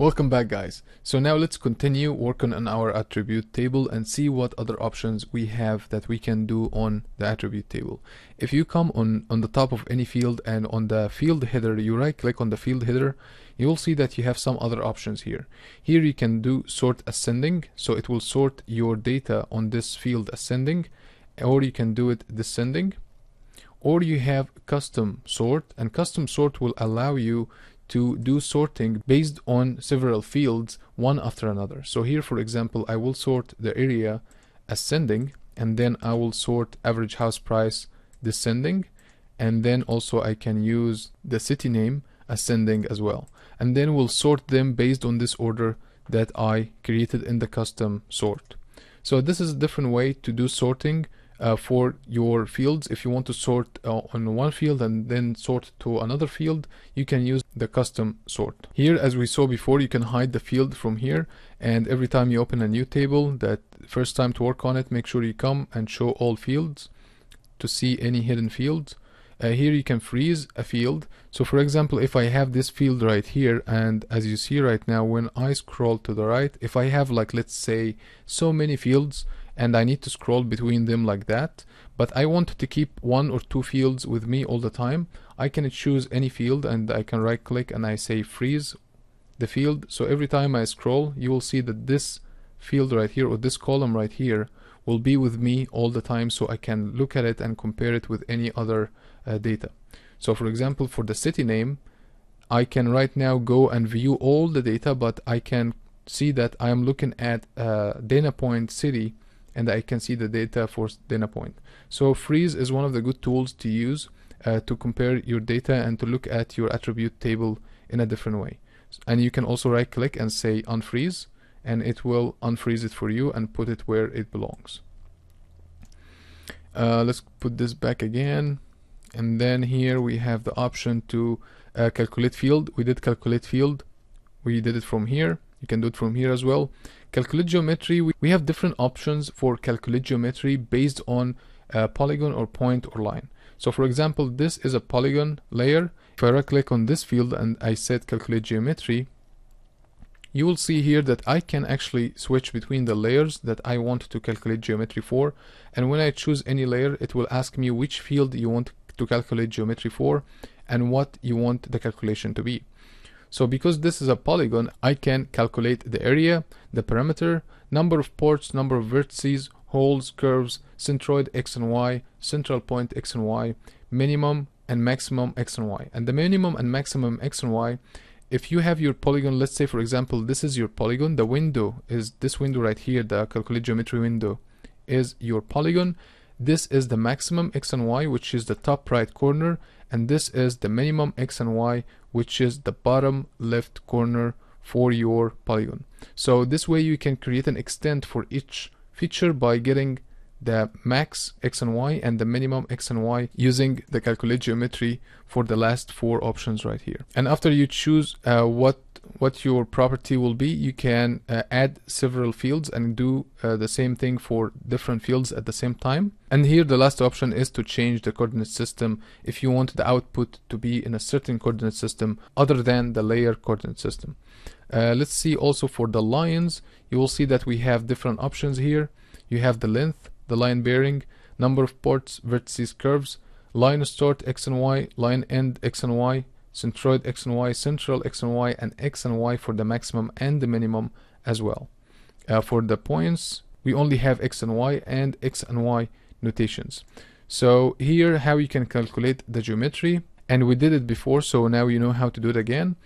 Welcome back, guys. So now let's continue working on our attribute table and see what other options we have that we can do on the attribute table. If you come on the top of any field and on the field header, you right click on the field header, you will see that you have some other options here. Here you can do sort ascending, so it will sort your data on this field ascending, or you can do it descending, or you have custom sort, and custom sort will allow you to do sorting based on several fields one after another. So here, for example, I will sort the area ascending, and then I will sort average house price descending, and then also I can use the city name ascending as well, and then we'll sort them based on this order that I created in the custom sort. So this is a different way to do sorting for your fields. If you want to sort on one field and then sort to another field, you can use the custom sort. Here, as we saw before, you can hide the field from here, and every time you open a new table, that first time to work on it, make sure you come and show all fields to see any hidden fields. Here you can freeze a field. So for example, if I have this field right here, and as you see right now, when I scroll to the right, if I have, like, let's say so many fields and I need to scroll between them like that, but I want to keep one or two fields with me all the time, I can choose any field and I can right click and I say freeze the field. So every time I scroll, you will see that this field right here, or this column right here, will be with me all the time, so I can look at it and compare it with any other data. So for example, for the city name, I can right now go and view all the data, but I can see that I am looking at Dana Point city, and I can see the data for Dana Point. So freeze is one of the good tools to use to compare your data and to look at your attribute table in a different way. And you can also right click and say unfreeze, and it will unfreeze it for you and put it where it belongs. Let's put this back again, and then here we have the option to calculate field. We did calculate field, we did it from here. You can do it from here as well. Calculate geometry, we have different options for calculate geometry based on polygon or point or line. So for example, this is a polygon layer. If I right click on this field and I said calculate geometry, you will see here that I can actually switch between the layers that I want to calculate geometry for, and when I choose any layer, it will ask me which field you want to calculate geometry for and what you want the calculation to be. So because this is a polygon, I can calculate the area, the parameter, number of ports, number of vertices, holes, curves, centroid x and y, central point x and y, minimum and maximum x and y. And the minimum and maximum x and y, if you have your polygon, let's say for example this is your polygon, the window is this window right here, the calculate geometry window is your polygon. This is the maximum x and y, which is the top right corner, and this is the minimum x and y, which is the bottom left corner for your polygon. So this way you can create an extent for each feature by getting the max x and y and the minimum x and y using the calculate geometry for the last four options right here. And after you choose what your property will be, you can add several fields and do the same thing for different fields at the same time. And here the last option is to change the coordinate system if you want the output to be in a certain coordinate system other than the layer coordinate system. Let's see also for the lines, you will see that we have different options here. You have the length, the line bearing, number of ports, vertices, curves, line start x and y, line end x and y, centroid x and y, central x and y, and x and y for the maximum and the minimum as well. For the points, we only have x and y and x and y notations. So here how you can calculate the geometry, and we did it before, so now you know how to do it again.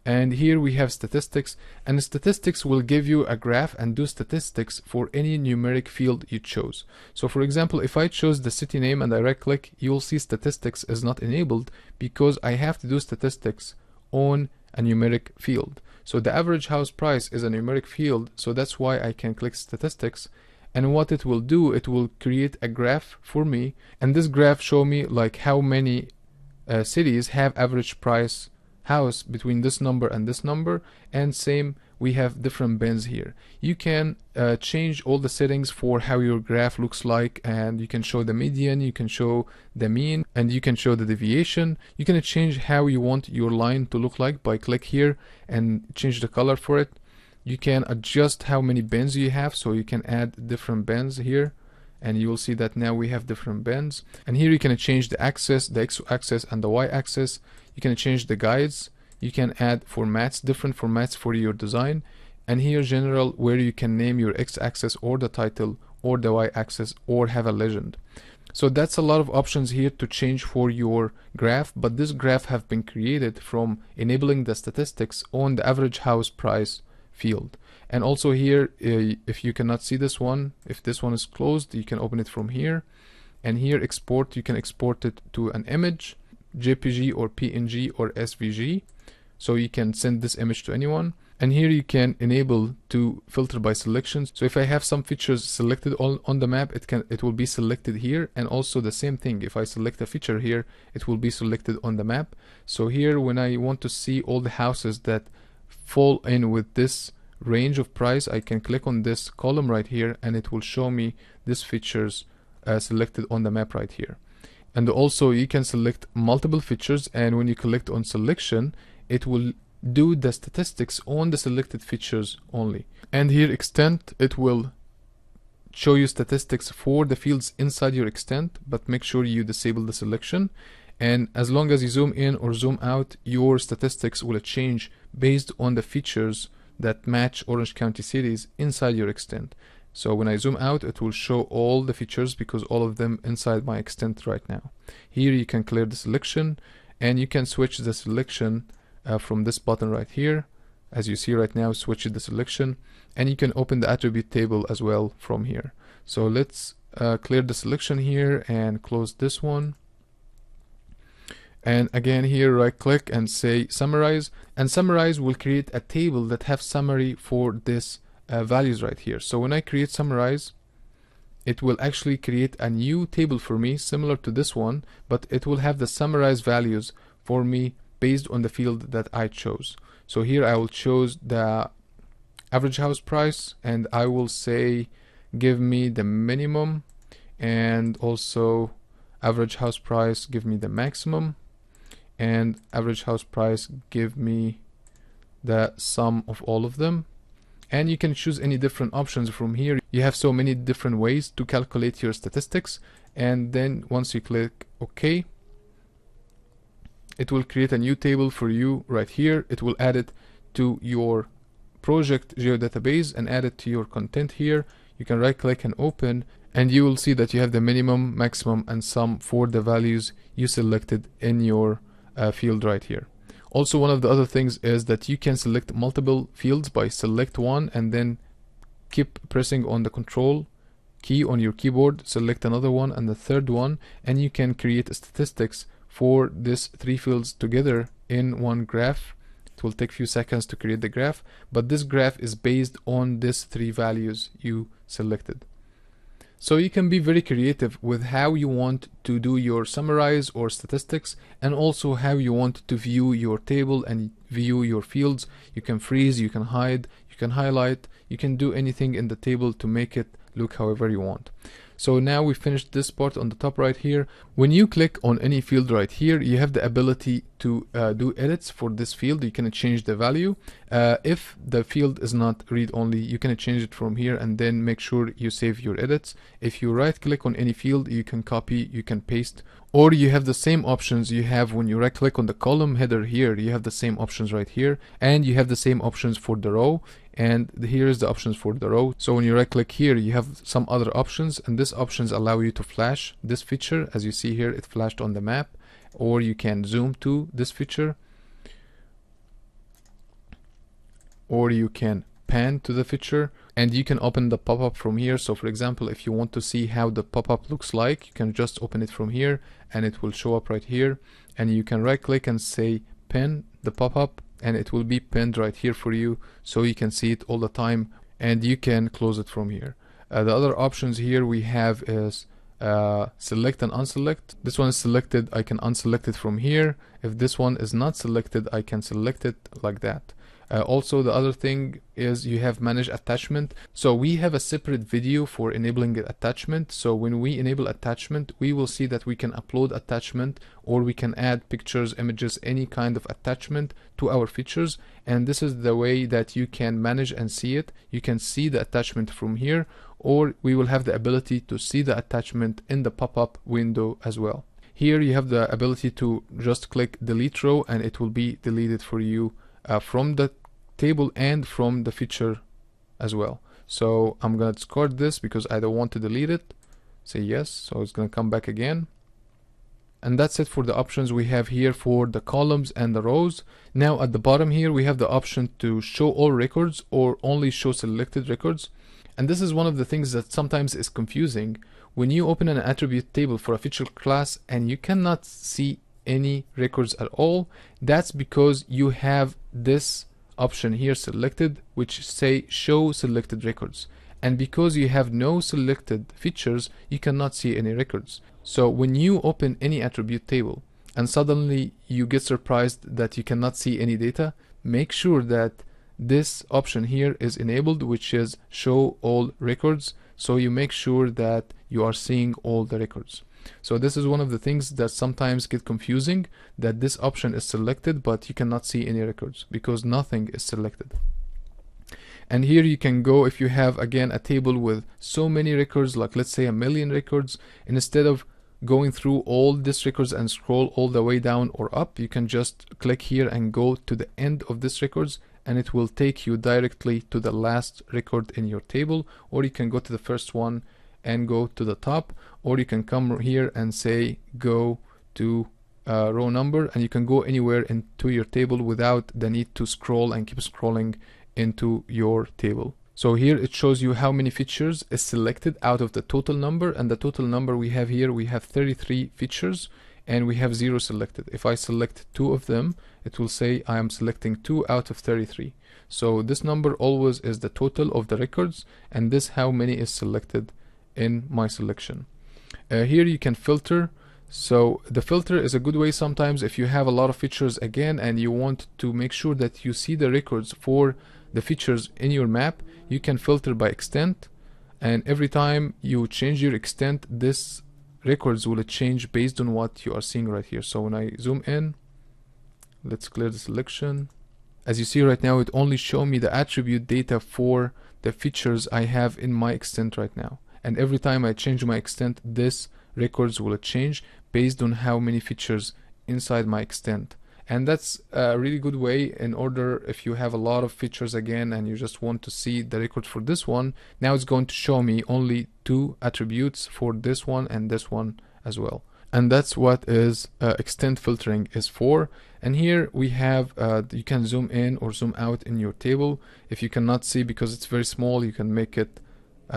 And here we have statistics, and statistics will give you a graph and do statistics for any numeric field you chose. So for example, if I chose the city name and I right click, you will see statistics is not enabled because I have to do statistics on a numeric field. So the average house price is a numeric field, so that's why I can click statistics. And what it will do, it will create a graph for me, and this graph show me like how many cities have average price house between this number and this number, and same, we have different bins here. You can change all the settings for how your graph looks like, and you can show the median, you can show the mean, and you can show the deviation. You can change how you want your line to look like by click here and change the color for it. You can adjust how many bins you have, so you can add different bins here, and you will see that now we have different bins. And here you can change the axis, the x-axis and the y-axis. You can change the guides. You can add formats, different formats for your design. And here general, where you can name your x-axis or the title or the y-axis or have a legend. So that's a lot of options here to change for your graph, but this graph have been created from enabling the statistics on the average house price field. And also here, if you cannot see this one, if this one is closed, you can open it from here. And here export, you can export it to an image, JPG or PNG or SVG. So you can send this image to anyone. And here you can enable to filter by selections. So if I have some features selected on the map, it will be selected here. And also the same thing, if I select a feature here, it will be selected on the map. So here, when I want to see all the houses that fall in with this range of price, I can click on this column right here, and it will show me these features selected on the map right here. And also you can select multiple features, and when you click on selection, it will do the statistics on the selected features only. And here extent, it will show you statistics for the fields inside your extent, but make sure you disable the selection. And as long as you zoom in or zoom out, your statistics will change based on the features that match Orange County cities inside your extent. So when I zoom out, it will show all the features because all of them inside my extent right now. Here you can clear the selection, and you can switch the selection from this button right here. As you see right now, switch the selection, and you can open the attribute table as well from here. So let's clear the selection here and close this one. And again here, right click and say summarize, and summarize will create a table that have summary for this values right here. So when I create summarize, it will actually create a new table for me similar to this one, but it will have the summarized values for me based on the field that I chose. So here I will choose the average house price, and I will say give me the minimum, and also average house price give me the maximum, and average house price give me the sum of all of them. And you can choose any different options from here. You have so many different ways to calculate your statistics, and then once you click OK, it will create a new table for you right here. It will add it to your project geodatabase and add it to your content here. You can right click and open, and you will see that you have the minimum, maximum and sum for the values you selected in your field right here. Also, one of the other things is that you can select multiple fields by select one and then keep pressing on the control key on your keyboard, select another one and the third one, and you can create statistics for these three fields together in one graph. It will take a few seconds to create the graph, but this graph is based on these three values you selected. So you can be very creative with how you want to do your summarize or statistics, and also how you want to view your table and view your fields. You can freeze, you can hide, you can highlight, you can do anything in the table to make it look however you want. So now we finished this part on the top right here. When you click on any field right here, you have the ability to do edits for this field. You can change the value. If the field is not read-only, you can change it from here and then make sure you save your edits. If you right click on any field, you can copy, you can paste, or you have the same options you have when you right click on the column header here. You have the same options right here, and you have the same options for the row. And here is the options for the row. So when you right click here, you have some other options, and these options allow you to flash this feature. As you see here, it flashed on the map, or you can zoom to this feature, or you can pan to the feature, and you can open the pop-up from here. So for example, if you want to see how the pop-up looks like, you can just open it from here and it will show up right here, and you can right click and say pin the pop-up, and it will be pinned right here for you, so you can see it all the time, and you can close it from here. The other options here we have is select and unselect. This one is selected, I can unselect it from here. If this one is not selected, I can select it like that. Also, the other thing is you have manage attachment. So we have a separate video for enabling attachment. So when we enable attachment, we will see that we can upload attachment, or we can add pictures, images, any kind of attachment to our features. And this is the way that you can manage and see it. You can see the attachment from here, or we will have the ability to see the attachment in the pop-up window as well. Here you have the ability to just click delete row, and it will be deleted for you from the table and from the feature as well. So I'm gonna discard this because I don't want to delete it. Say yes, so it's gonna come back again. And that's it for the options we have here for the columns and the rows. Now at the bottom here we have the option to show all records or only show selected records. And this is one of the things that sometimes is confusing. When you open an attribute table for a feature class and you cannot see any records at all, that's because you have this option here selected, which say show selected records. And because you have no selected features, you cannot see any records. So when you open any attribute table and suddenly you get surprised that you cannot see any data, make sure that this option here is enabled, which is show all records. So you make sure that you are seeing all the records. So this is one of the things that sometimes get confusing, that this option is selected but you cannot see any records because nothing is selected. And here you can go, if you have again a table with so many records, like let's say 1 million records, and instead of going through all these records and scroll all the way down or up, you can just click here and go to the end of this records, and it will take you directly to the last record in your table. Or you can go to the first one and go to the top, or you can come here and say go to row number, and you can go anywhere into your table without the need to scroll and keep scrolling into your table. So here it shows you how many features is selected out of the total number, and the total number we have here, we have 33 features and we have 0 selected. If I select 2 of them, it will say I am selecting 2 out of 33. So this number always is the total of the records, and this how many is selected in my selection. Here you can filter. So the filter is a good way sometimes if you have a lot of features again and you want to make sure that you see the records for the features in your map. You can filter by extent, and every time you change your extent, this records will change based on what you are seeing right here. So when I zoom in, let's clear the selection. As you see right now, it only shows me the attribute data for the features I have in my extent right now. And every time I change my extent, this records will change based on how many features inside my extent. And that's a really good way in order if you have a lot of features again and you just want to see the record for this one. Now it's going to show me only 2 attributes for this one and this one as well. And that's what is extent filtering is for. And here we have you can zoom in or zoom out in your table. If you cannot see because it's very small, you can make it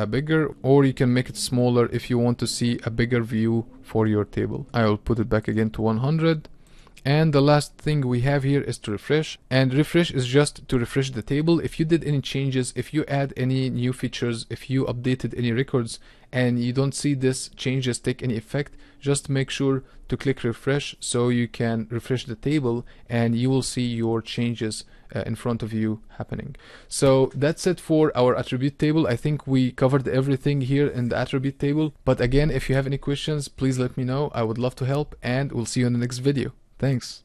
bigger, or you can make it smaller if you want to see a bigger view for your table. I will put it back again to 100. And the last thing we have here is to refresh, and refresh is just to refresh the table. If you did any changes, if you add any new features, if you updated any records and you don't see this changes take any effect, just make sure to click refresh so you can refresh the table and you will see your changes in front of you happening. So that's it for our attribute table. I think we covered everything here in the attribute table, but again, if you have any questions, please let me know. I would love to help, and we'll see you in the next video. Thanks.